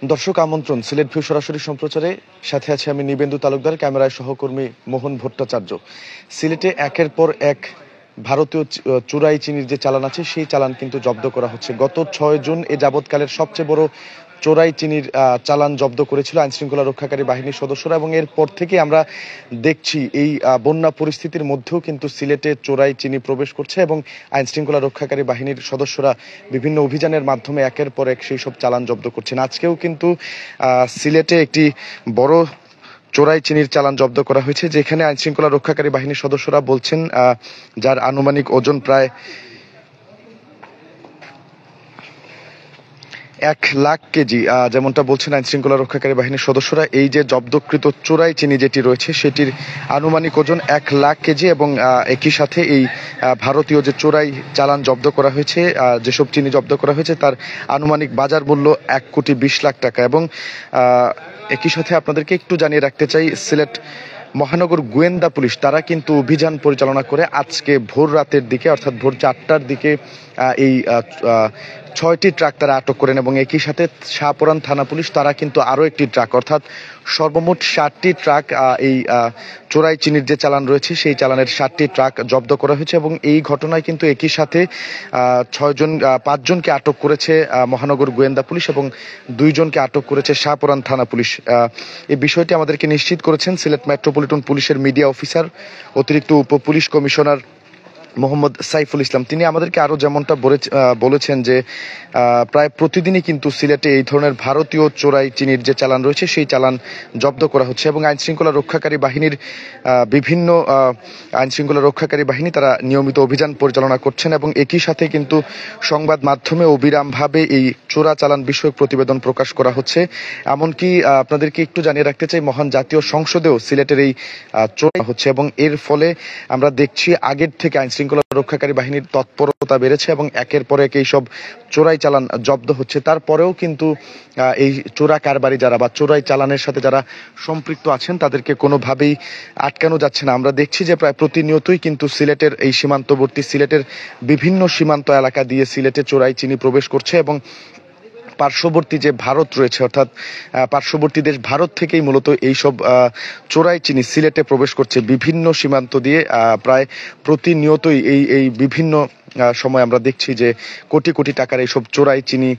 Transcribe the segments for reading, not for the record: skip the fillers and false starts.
দর্শক আমন্ত্রণ সিলেট ভিউ সরাসরি সম্প্রচারে, সাথে আছে আমি নিবেন্দু তালুকদার, ক্যামেরায় সহকর্মী মোহন ভট্টাচার্য। সিলেটে একের পর এক ভারতীয় চোরাই চিনির যে চালান আছে সেই চালান কিন্তু জব্দ করা হচ্ছে। গত 6 জুন এ যাবৎকালের সবচেয়ে বড় চোরাই চিনির চালান জব্দ করেছিল আইন শৃঙ্খলা রক্ষাকারী বাহিনীর সদস্যরা, এবং এরপর থেকে আমরা দেখছি এই বন্যা পরিস্থিতির মধ্যেও কিন্তু সিলেটে চোরাই চিনি প্রবেশ করছে এবং আইন শৃঙ্খলা রক্ষাকারী বাহিনীর সদস্যরা বিভিন্ন অভিযানের মাধ্যমে একের পর এক সেই সব চালান জব্দ করছেন। আজকেও কিন্তু সিলেটে একটি বড় চোরাই চিনির চালান জব্দ করা হয়েছে, যেখানে আইন শৃঙ্খলা রক্ষাকারী বাহিনীর সদস্যরা বলছেন যার আনুমানিক ওজন প্রায় 1,00,000 কেজি, যেমনটা বলছেন আইন শৃঙ্খলা রক্ষাকারী বাহিনীর সদস্যরা। এই যে জব্দকৃত চোরাই চিনি যেটি রয়েছে সেটির আনুমানিক ওজন 1,00,000 কেজি, এবং একই সাথে এই ভারতীয় যে চোরাই চালান জব্দ করা হয়েছে, যেসব চিনি জব্দ করা হয়েছে তার আনুমানিক বাজার মূল্য 1,20,00,000 টাকা। এবং একই সাথে আপনাদেরকে একটু জানিয়ে রাখতে চাই, সিলেট মহানগর গোয়েন্দা পুলিশ তারা কিন্তু অভিযান পরিচালনা করে আজকে ভোর রাতের দিকে, অর্থাৎ ভোর 4টার দিকে এই 6টি ট্রাক তারা আটক করেন, এবং একই সাথে শাহপুরান থানা পুলিশ তারা কিন্তু আরো একটি ট্রাক, অর্থাৎ সর্বমোট 7টি ট্রাক এই চোরাই চিনির যে চালান রয়েছে সেই চালানের 7টি ট্রাক জব্দ করা হয়েছে। এবং এই ঘটনায় কিন্তু একই সাথে 5জনকে আটক করেছে মহানগর গোয়েন্দা পুলিশ, এবং 2জনকে আটক করেছে শাহপুরান থানা পুলিশ। এই বিষয়টি আমাদেরকে নিশ্চিত করেছেন সিলেট মেট্রোপলিটন পুলিশের মিডিয়া অফিসার অতিরিক্ত উপ পুলিশ কমিশনার মোহাম্মদ সাইফুল ইসলাম। তিনি আমাদেরকে আরো যেমনটা বলেছেন যে প্রায় প্রতিদিনই কিন্তু সিলেটে এই ধরনের ভারতীয় চোরাই চিনির যে চালান রয়েছে সেই চালান জব্দ করা হচ্ছে, এবং আইন শৃঙ্খলা রক্ষাকারী বাহিনীর বিভিন্ন আইন শৃঙ্খলা রক্ষাকারী বাহিনী তারা নিয়মিত অভিযান পরিচালনা করছেন, এবং একই সাথে কিন্তু সংবাদ মাধ্যমে অবিরামভাবে এই চোরা চালান বিষয়ক প্রতিবেদন প্রকাশ করা হচ্ছে। এমনকি আপনাদেরকে একটু জানিয়ে রাখতে চাই, মহান জাতীয় সংসদেও সিলেটের এই চোরা হচ্ছে, এবং এর ফলে আমরা দেখছি আগের থেকে আইন শৃঙ্খলা রক্ষাকারী বাহিনীর তৎপরতা বেড়েছে এবং একের পর এক এইসব চোরাই চালান জব্দ হচ্ছে। তারপরেও কিন্তু এই চোরা কারবারি যারা বা চোরাই চালানের সাথে যারা সম্পৃক্ত আছেন তাদেরকে কোনোভাবেই আটকানো যাচ্ছে না। আমরা দেখছি যে প্রায় প্রতিনিয়তই কিন্তু সিলেটের এই সীমান্তবর্তী সিলেটের বিভিন্ন সীমান্ত এলাকা দিয়ে সিলেটে চোরাই চিনি প্রবেশ করছে, এবং পার্শ্ববর্তী যে ভারত রয়েছে, অর্থাৎ পার্শ্ববর্তী দেশ ভারত থেকেই মূলত এইসব চোরাই চিনি সিলেটে প্রবেশ করছে বিভিন্ন সীমান্ত দিয়ে। প্রায় প্রতিনিয়তই এই বিভিন্ন সময় আমরা দেখছি যে কোটি কোটি টাকার এইসব চোরাই চিনি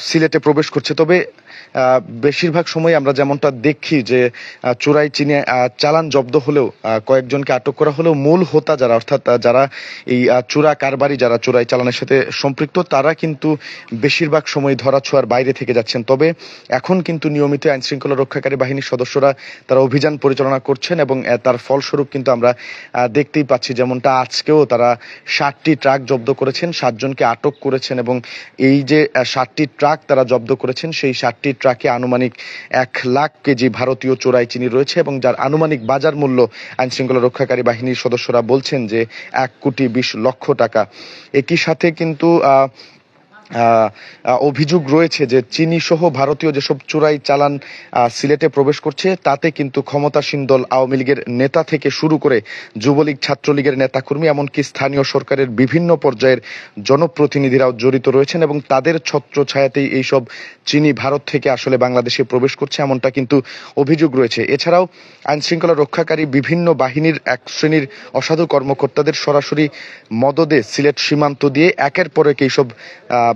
সিলেটে প্রবেশ করছে। তবে বেশিরভাগ সময় আমরা যেমনটা দেখি যে চোরাই চিনি চালান জব্দ হলেও কয়েকজনকে আটক করা হলেও মূল হোতা যারা, অর্থাৎ যারা এই চোরা কারবারি যারা চোরাই চালানের সাথে সম্পৃক্ত, তারা কিন্তু বেশিরভাগ সময় ধরাছোঁয়ার বাইরে থেকে যাচ্ছেন। তবে এখন কিন্তু নিয়মিত আইন শৃঙ্খলা রক্ষাকারী বাহিনীর সদস্যরা তারা অভিযান পরিচালনা করছেন, এবং তার ফলস্বরূপ কিন্তু আমরা দেখতেই পাচ্ছি যেমনটা আজকেও তারা 7টি ট্রাক জব্দ করেছেন, 7জনকে আটক করেছেন, এবং এই যে 7টি ট্রাক তারা জব্দ করেছেন সেই 7টি ট্রাকে আনুমানিক 1,00,000 কেজি ভারতীয় চোরাই চিনি রয়েছে, এবং যার আনুমানিক বাজার মূল্য আইন শৃঙ্খলা রক্ষাকারী বাহিনীর সদস্যরা বলছেন যে 1,20,00,000 টাকা। একই সাথে কিন্তু অভিযোগ রয়েছে যে চিনি সহ ভারতীয় যেসব চোরাই চালান সিলেটে প্রবেশ করছে তাতে কিন্তু ক্ষমতাসীন দল আওয়ামী লীগের নেতা থেকে শুরু করে যুবলীগ ছাত্রলীগের নেতাকর্মী এমনকি স্থানীয় সরকারের বিভিন্ন পর্যায়ের জনপ্রতিনিধিরাও জড়িত রয়েছেন, এবং তাদের ছত্রছায়াতেই এইসব চিনি ভারত থেকে আসলে বাংলাদেশে প্রবেশ করছে এমনটা কিন্তু অভিযোগ রয়েছে। এছাড়াও আইন শৃঙ্খলা রক্ষাকারী বিভিন্ন বাহিনীর এক শ্রেণীর অসাধু কর্মকর্তাদের সরাসরি মদদে সিলেট সীমান্ত দিয়ে একের পর এক এইসব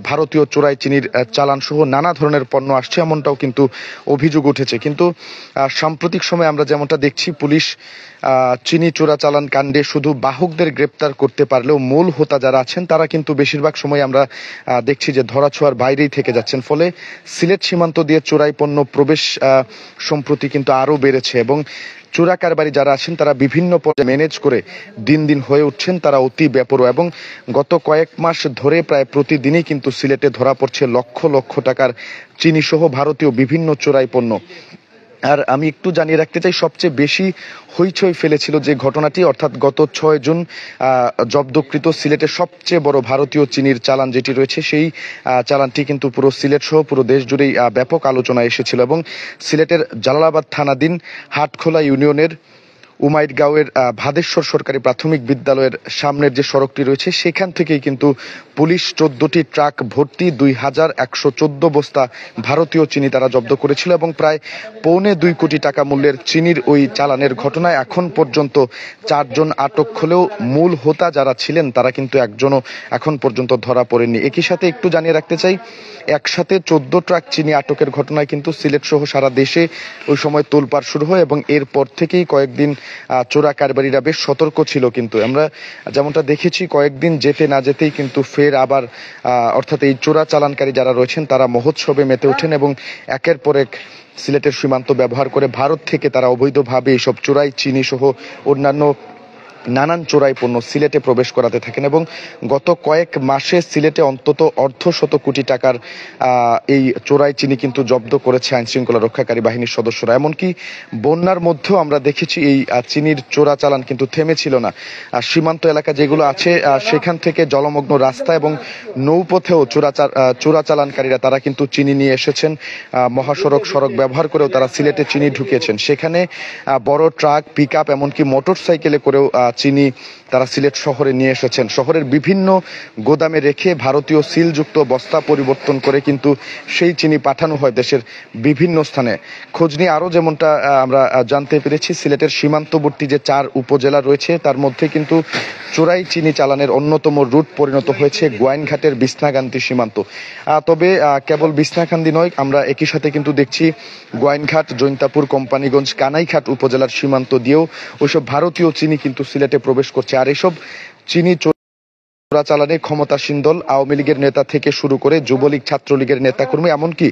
ভারতীয় চোরাই চিনির চালান সহ নানা ধরনের পণ্য আসছে এমনটাও কিন্তু অভিযোগ উঠেছে। কিন্তু সাম্প্রতিক সময়ে আমরা যেমনটা দেখছি, পুলিশ চিনি চোরা চালান কাণ্ডে শুধু বাহকদের গ্রেপ্তার করতে পারলেও মূল হোতা যারা আছেন তারা কিন্তু বেশিরভাগ সময় আমরা দেখছি যে ধরাছোঁয়ার বাইরেই থেকে যাচ্ছেন। ফলে সিলেট সীমান্ত দিয়ে চোরাই পণ্য প্রবেশ সম্প্রতি কিন্তু আরো বেড়েছে, এবং চোরা কারবারি যারা আছেন তারা বিভিন্ন পর্যায়ে ম্যানেজ করে দিন দিন হয়ে উঠছেন তারা অতি বেপরোয়া, এবং গত কয়েক মাস ধরে প্রায় প্রতিদিনই কিন্তু সিলেটে ধরা পড়ছে লক্ষ লক্ষ টাকার চিনি সহ ভারতীয় বিভিন্ন চোরাই পণ্য। আর আমি একটু জানিয়ে রাখতে চাই, সবচেয়ে বেশি হইচই ফেলেছিল যে ঘটনাটি, অর্থাৎ গত 6 জুন জব্দকৃত সিলেটের সবচেয়ে বড় ভারতীয় চিনির চালান যেটি রয়েছে সেই চালানটি কিন্তু পুরো সিলেট সহ পুরো দেশ জুড়েই ব্যাপক আলোচনায় এসেছিল, এবং সিলেটের জালালাবাদ থানাধীন হাটখোলা ইউনিয়নের উমাইরগাঁওয়ের ভাদেশ্বর সরকারি প্রাথমিক বিদ্যালয়ের সামনের যে সড়কটি রয়েছে সেখান থেকেই কিন্তু পুলিশ 14টি ট্রাক ভর্তি 2114 বস্তা ভারতীয় চিনি তারা জব্দ করেছিল এবং প্রায় 1.25 কোটি টাকা মূল্যের চিনির ওই চালানের ঘটনায় এখন পর্যন্ত 4 জন আটক হলেও মূল হোতা যারা ছিলেন তারা কিন্তু একজনও এখন পর্যন্ত ধরা পড়েননি। একই সাথে একটু জানিয়ে রাখতে চাই, একসাথে 14 ট্রাক চিনি আটকের ঘটনায় কিন্তু সিলেট সহ সারা দেশে ওই সময় তোলপাড় শুরু হয় এবং এরপর থেকেই কয়েকদিন চোরা কারবারিরা বেশ সতর্ক ছিল। কিন্তু আমরা যেমনটা দেখেছি কয়েকদিন যেতে না যেতেই কিন্তু ফের আবার অর্থাৎ এই চোরা চালানকারী যারা রয়েছেন তারা মহোৎসবে মেতে ওঠেন এবং একের পর এক সিলেটের সীমান্ত ব্যবহার করে ভারত থেকে তারা অবৈধভাবে এইসব চোরাই চিনি সহ অন্যান্য নানান চোরাই পণ্য সিলেটে প্রবেশ করাতে থাকেন এবং গত কয়েক মাসে সিলেটে অন্তত অর্ধশত কোটি টাকার এই চোরাই চিনি কিন্তু জব্দ করেছে আইন শৃঙ্খলা রক্ষাকারী বাহিনীর সদস্যরা। এমনকি বন্যার মধ্যেও আমরা দেখেছি এই চিনির চোরা চালান কিন্তু থেমেছিল না। সীমান্ত এলাকা যেগুলো আছে সেখান থেকে জলমগ্ন রাস্তা এবং নৌপথেও চোরা চালানকারীরা তারা কিন্তু চিনি নিয়ে এসেছেন। মহাসড়ক সড়ক ব্যবহার করেও তারা সিলেটে চিনি ঢুকিয়েছেন। সেখানে বড় ট্রাক, পিক আপ, এমনকি মোটর সাইকেলে করেও চিনি তারা সিলেট শহরে নিয়ে এসেছেন। শহরের বিভিন্ন গোদামে রেখে ভারতীয় সিলযুক্ত বস্তা পরিবর্তন করে কিন্তু সেই চিনি পাঠানো হয় দেশের বিভিন্ন স্থানে। খোঁজ নিয়ে আরো যেমনটা আমরা জানতে পেরেছি, সিলেটের সীমান্তবর্তী যে 4 উপজেলা রয়েছে তার মধ্যে কিন্তু চোরাই চিনি চালানের অন্যতম রুট পরিণত হয়েছে গোয়াইনঘাটের বিছনাকান্দি সীমান্ত। তবে কেবল বিছনাকান্দি নয়, আমরা একই সাথে কিন্তু দেখছি গোয়াইনঘাট, জৈন্তাপুর, কোম্পানিগঞ্জ, কানাইঘাট উপজেলার সীমান্ত দিয়েও ওইসব ভারতীয় চিনি কিন্তু সিলেটে প্রবেশ করছে। আর এসব চিনি চোরাচালানে ক্ষমতাসীন দল আওয়ামী লীগের নেতা থেকে শুরু করে যুবলীগ, ছাত্রলীগের নেতাকর্মী, এমনকি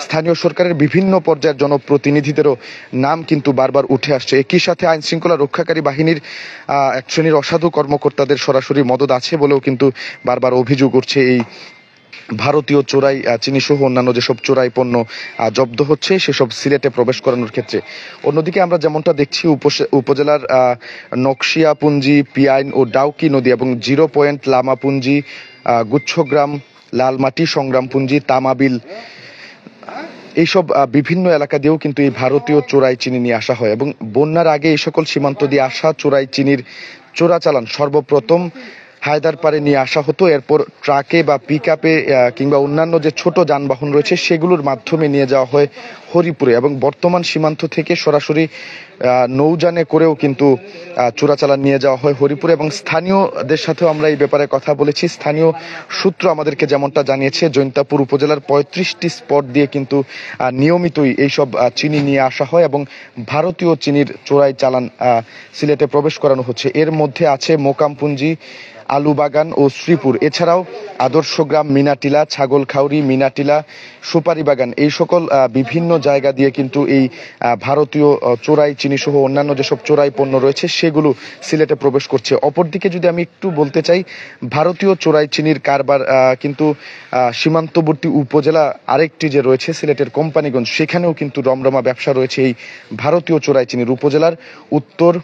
স্থানীয় সরকারের বিভিন্ন পর্যায়ের জনপ্রতিনিধিদেরও নাম কিন্তু বারবার উঠে আসছে। একই সাথে আইন শৃঙ্খলা রক্ষাকারী বাহিনীর এক শ্রেণীর অসাধু কর্মকর্তাদের সরাসরি মদত আছে বলেও কিন্তু বারবার অভিযোগ উঠছে এই ভারতীয় চোরাই চিনি সহ অন্যান্য যেসব চোরাই পণ্য জব্দ হচ্ছে সেসব সিলেটে প্রবেশ করানোর ক্ষেত্রে। অন্যদিকে আমরা যেমনটা দেখছি উপজেলার নকশিয়াপুঞ্জি, পিয়াইন ও ডাউকি নদী এবং 0 পয়েন্ট লামাপুঞ্জি, গুচ্ছগ্রাম, লালমাটি, সংগ্রামপুঞ্জি, তামাবিল, এইসব বিভিন্ন এলাকা দিয়েও কিন্তু এই ভারতীয় চোরাই চিনি নিয়ে আসা হয় এবং বন্যার আগে এই সকল সীমান্ত দিয়ে আসা চোরাই চিনির চোরাচালান সর্বপ্রথম হায়দারপাড়ে নিয়ে আসা হতো। এরপর ট্রাকে বা পিক আপে কিংবা অন্যান্য যে ছোট যানবাহন রয়েছে সেগুলোর মাধ্যমে নিয়ে যাওয়া হয় হরিপুরে এবং বর্তমান সীমান্ত থেকে সরাসরি নৌযানে করেও কিন্তু চোরাচালান নিয়ে যাওয়া হয় হরিপুরে। এবং স্থানীয়দের সাথেও আমরা এই ব্যাপারে কথা বলেছি। স্থানীয় সূত্র আমাদেরকে যেমনটা জানিয়েছে, জৈন্তাপুর উপজেলার 35টি স্পট দিয়ে কিন্তু নিয়মিতই এইসব চিনি নিয়ে আসা হয় এবং ভারতীয় চিনির চোরাই চালান সিলেটে প্রবেশ করানো হচ্ছে। এর মধ্যে আছে মোকামপুঞ্জি, আলুবাগান ও শ্রীপুর, এছাড়াও আদর্শগ্রাম, মিনাটিলা, ছাগলখাউরি, মিনাটিলা, সুপারি বাগান, এই সকল বিভিন্ন জায়গা দিয়ে কিন্তু এই ভারতীয় চোরাই চিনি সহ অন্যান্য যেসব চোরাই পণ্য রয়েছে সেগুলো সিলেটে প্রবেশ করছে। অপরদিকে যদি আমি একটু বলতে চাই, ভারতীয় চোরাই চিনির কারবার কিন্তু সীমান্তবর্তী উপজেলা আরেকটি যে রয়েছে সিলেটের কোম্পানিগঞ্জ, সেখানেও কিন্তু রমরমা ব্যবসা রয়েছে এই ভারতীয় চোরাই চিনির। উপজেলার উত্তর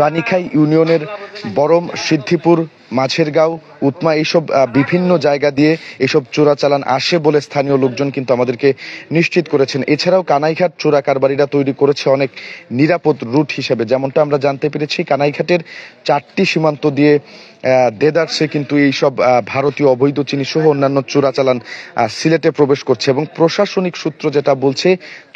রানীখাই ইউনিয়নের বরম, সিদ্ধিপুর, মাঝেরগাঁও, উতমা, এইসব বিভিন্ন জায়গা দিয়ে এসব চোরাচালান আসে বলে স্থানীয় লোকজন কিন্তু আমাদেরকে নিশ্চিত করেছেন। এছাড়াও কানাইঘাট চোরা কারবারিরা তৈরি করেছে অনেক নিরাপদ রুট হিসেবে। যেমনটা আমরা জানতে পেরেছি, কানাইঘাটের 4টি সীমান্ত দিয়ে দেদারসে কিন্তু এইসব ভারতীয় অবৈধ চিনি সহ অন্যান্য চোরাচালান সিলেটে প্রবেশ করছে এবং প্রশাসনিক সূত্র যেটা বলছে,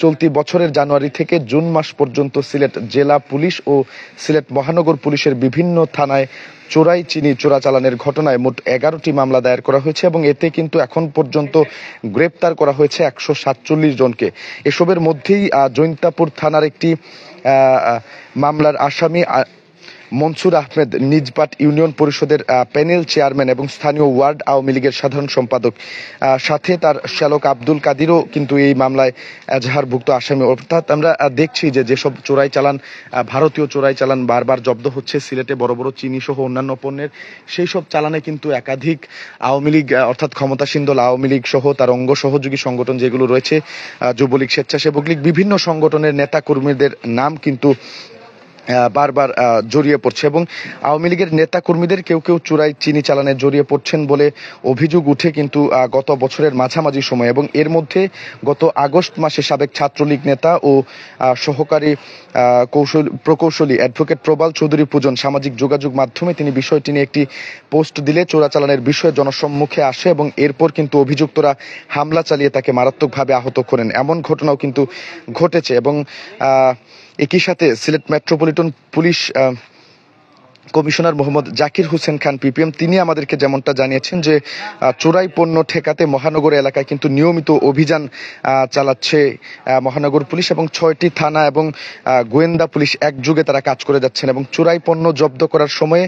চলতি বছরের জানুয়ারি থেকে জুন মাস পর্যন্ত সিলেট জেলা পুলিশ ও সিলেট মহানগর পুলিশের বিভিন্ন থানায় চোরাই চিনি চোরাচালানের ঘটনায় মোট 11টি মামলা দায়ের করা হয়েছে এবং এতে কিন্তু এখন পর্যন্ত গ্রেপ্তার করা হয়েছে 147 জনকে। এসবের মধ্যেই জৈন্তাপুর থানার একটি মামলার আসামি মনসুর আহমেদ, নিজপাট ইউনিয়ন পরিষদের প্যানেল চেয়ারম্যান এবং স্থানীয় ওয়ার্ড আওয়ামী লীগের সাধারণ সম্পাদক, সাথে তার শ্যালক আব্দুল কাদিরও কিন্তু এই মামলায় এজাহারভুক্ত আসামি। অর্থাৎ আমরা দেখছি যে যেসব চোরাই চালান, ভারতীয় চোরাই চালান বারবার জব্দ হচ্ছে সিলেটে বড় বড় চিনি সহ অন্যান্য পণ্যের, সেই সব চালানে কিন্তু একাধিক আওয়ামী লীগ অর্থাৎ ক্ষমতাসীন দল আওয়ামী লীগ সহ তার অঙ্গ সহযোগী সংগঠন যেগুলো রয়েছে, যুবলীগ, স্বেচ্ছাসেবক লীগ, বিভিন্ন সংগঠনের নেতা কর্মীদের নাম কিন্তু বারবার জড়িয়ে পড়ছে এবং আওয়ামী লীগের নেতা কর্মীদের কেউ কেউ চোরাই চিনি চালানে জড়িয়ে পড়ছেন বলে অভিযোগ উঠে কিন্তু গত বছরের মাঝামাঝি সময় এবং এর মধ্যে গত আগস্ট মাসে সাবেক ছাত্রলীগ নেতা ও সহকারী প্রকৌশলী অ্যাডভোকেট প্রবাল চৌধুরী পূজন সামাজিক যোগাযোগ মাধ্যমে তিনি বিষয়টি নিয়ে একটি পোস্ট দিলে চোরাচালানের বিষয়ে জনসম্মুখে আসে এবং এরপর কিন্তু অভিযুক্তরা হামলা চালিয়ে তাকে মারাত্মকভাবে আহত করেন এমন ঘটনাও কিন্তু ঘটেছে এবং একই সাথে Sylhet metropolitan police commissioner Mohammad Zakir Hossain Khan PPM তিনি আমাদেরকে যেমনটা জানিয়েছেন যে চোরাই পণ্য ঠেকাতে মহানগর এলাকায় কিন্তু নিয়মিত অভিযান চালাচ্ছে মহানগর পুলিশ এবং 6টি থানা এবং গোয়েন্দা পুলিশ একযোগে তারা কাজ করে যাচ্ছেন এবং চোরাই পণ্য জব্দ করার সময়ে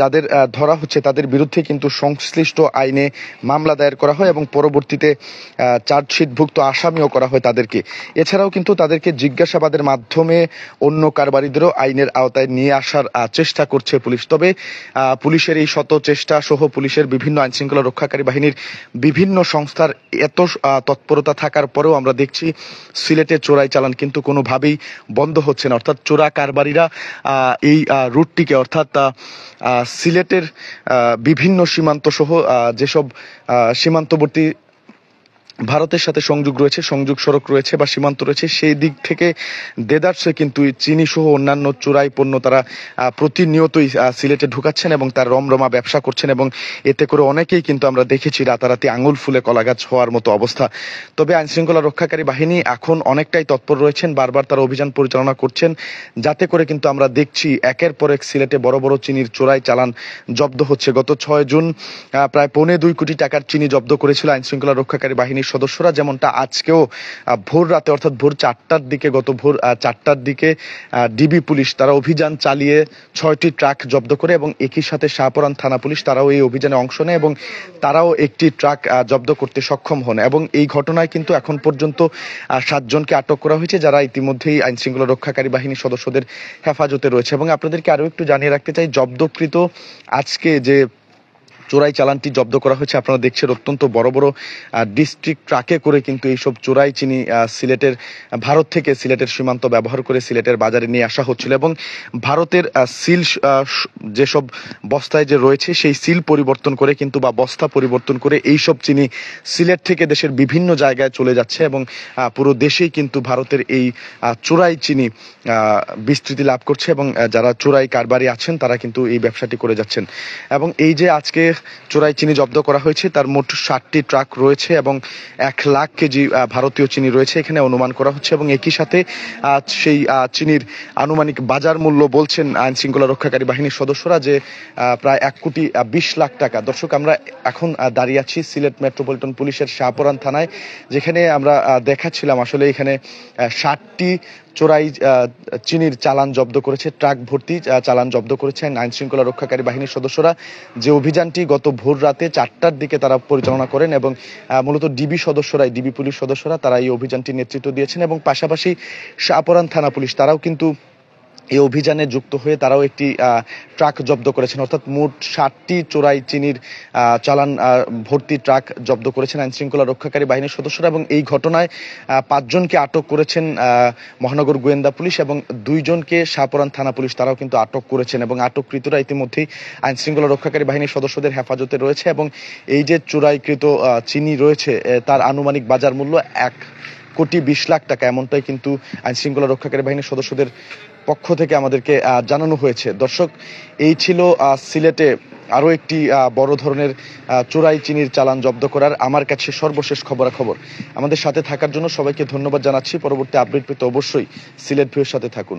যাদের ধরা হচ্ছে তাদের বিরুদ্ধে কিন্তু সংশ্লিষ্ট আইনে মামলা দায়ের করা হয় এবং পরবর্তীতে চার্জশিটভুক্ত আসামিও করা হয় তাদেরকে এছাড়াও কিন্তু তাদেরকে জিজ্ঞাসাবাদের মাধ্যমে অন্য কারবারিদেরও আইনের আওতায় নিয়ে আসার চেষ্টা করছে পুলিশ তবে পুলিশের এই শত চেষ্টা সহ পুলিশের বিভিন্ন আইন শৃঙ্খলা রক্ষাকারী বাহিনীর বিভিন্ন সংস্থার এত তৎপরতা থাকার পরেও আমরা দেখছি সিলেটে চোরাই চালান কিন্তু কোনোভাবেই বন্ধ হচ্ছে না অর্থাৎ চোরা কারবারিরা এই রুটটিকে অর্থাৎ সিলেটের বিভিন্ন সীমান্ত সহ যেসব সীমান্তবর্তী ভারতের সাথে সংযোগ সড়ক রয়েছে বা সীমান্ত রয়েছে সেই দিক থেকে দেদারসে কিন্তু চিনি সহ অন্যান্য চোরাই পণ্য তারা প্রতিনিয়তই সিলেটে ঢুকাচ্ছেন এবং তার রমরমা ব্যবসা করছেন এবং এতে করে অনেকেই কিন্তু আমরা দেখেছি রাতারাতি আঙুল ফুলে কলাগাছ হওয়ার মতো অবস্থা তবে আইন শৃঙ্খলা রক্ষাকারী বাহিনী এখন অনেকটাই তৎপর রয়েছেন বারবার তারা অভিযান পরিচালনা করছেন যাতে করে কিন্তু আমরা দেখছি একের পর এক সিলেটে বড় বড় চিনির চোরাই চালান জব্দ হচ্ছে গত 6 জুন প্রায় 1.25 কোটি টাকার চিনি জব্দ করেছিল আইন শৃঙ্খলা রক্ষাকারী বাহিনীর সদস্যরা যেমনটা আজকেও ভোর রাতে অর্থাৎ ভোর 4টার দিকে গত ভোর 4টার দিকে ডিবি পুলিশ তারা অভিযান চালিয়ে 6টি ট্রাক জব্দ করে এবং একই সাথে শাহপরান থানা পুলিশ তারাও এই অভিযানে অংশ নেয় এবং তারাও একটি ট্রাক জব্দ করতে সক্ষম হন এবং এই ঘটনায় কিন্তু এখন পর্যন্ত 7 জনকে আটক করা হয়েছে যারা ইতিমধ্যেই আইন শৃঙ্খলা রক্ষাকারী বাহিনীর সদস্যদের হেফাজতে রয়েছে এবং আপনাদেরকে আরো একটু জানিয়ে রাখতে চাই জব্দকৃত আজকে যে চোরাই চালানটি জব্দ করা হয়েছে আপনারা দেখছেন অত্যন্ত বড় বড় ডিস্ট্রিক্ট ট্রাকে করে কিন্তু এইসব চোরাই চিনি সিলেটের ভারত থেকে সিলেটের সীমান্ত ব্যবহার করে সিলেটের বাজারে নিয়ে আসা হচ্ছিল এবং ভারতের সিল যেসব বস্তায় যে রয়েছে সেই সিল পরিবর্তন করে কিন্তু বা বস্তা পরিবর্তন করে এইসব চিনি সিলেট থেকে দেশের বিভিন্ন জায়গায় চলে যাচ্ছে এবং পুরো দেশেই কিন্তু ভারতের এই চোরাই চিনি বিস্তৃতি লাভ করছে এবং যারা চোরাই কারবারি আছেন তারা কিন্তু এই ব্যবসাটি করে যাচ্ছেন এবং এই যে আজকে চোরাই চিনি জব্দ করা হয়েছে তার মোট 60টি ট্রাক রয়েছে এবং 1 লাখ কেজি ভারতীয় চিনি রয়েছে এখানে অনুমান করা হচ্ছে এবং একই সাথে সেই চিনির আনুমানিক বাজার মূল্য বলছেন আইন শৃঙ্খলা রক্ষাকারী বাহিনীর সদস্যরা যে প্রায় 1,20,00,000 টাকা দর্শক আমরা এখন দাঁড়িয়ে আছি সিলেট মেট্রোপলিটন পুলিশের শাহপরান থানায় যেখানে আমরা দেখাচ্ছিলাম আসলে এখানে 60টি চোরাই চিনির চালান জব্দ করেছে ট্রাক ভর্তি চালান জব্দ করেছেন আইন শৃঙ্খলা রক্ষাকারী বাহিনীর সদস্যরা যে অভিযানটি গত ভোর রাতে 4টার দিকে তারা পরিচালনা করেন এবং মূলত ডিবি পুলিশ সদস্যরা তারা এই অভিযানটি নেতৃত্ব দিয়েছেন এবং পাশাপাশি শাহপরান থানা পুলিশ তারাও কিন্তু এই অভিযানে যুক্ত হয়ে তারাও একটি ট্রাক জব্দ করেছেন অর্থাৎ মোট 60টি চোরাই চিনির চালান ভর্তি ট্রাক জব্দ করেছেন আইন শৃঙ্খলা রক্ষাকারী বাহিনীর সদস্যরা এবং এই ঘটনায় 5 জনকে আটক করেছেন মহানগর গোয়েন্দা পুলিশ এবং 2 জনকে শাহপরান থানা পুলিশ তারাও কিন্তু আটক করেছেন এবং আটককৃতরা ইতিমধ্যেই আইন শৃঙ্খলা রক্ষাকারী বাহিনীর সদস্যদের হেফাজতে রয়েছে এবং এই যে চোরাইকৃত চিনি রয়েছে তার আনুমানিক বাজার মূল্য 1,20,00,000 টাকা এমনটাই কিন্তু আইন শৃঙ্খলা রক্ষাকারী বাহিনীর সদস্যদের পক্ষ থেকে আমাদেরকে জানানো হয়েছে দর্শক এই ছিল সিলেটে আরো একটি বড় ধরনের চোরাই চিনির চালান জব্দ করার আমার কাছে সর্বশেষ খবরাখবর আমাদের সাথে থাকার জন্য সবাইকে ধন্যবাদ জানাচ্ছি পরবর্তী আপডেট পেতে অবশ্যই সিলেট ভিউর সাথে থাকুন।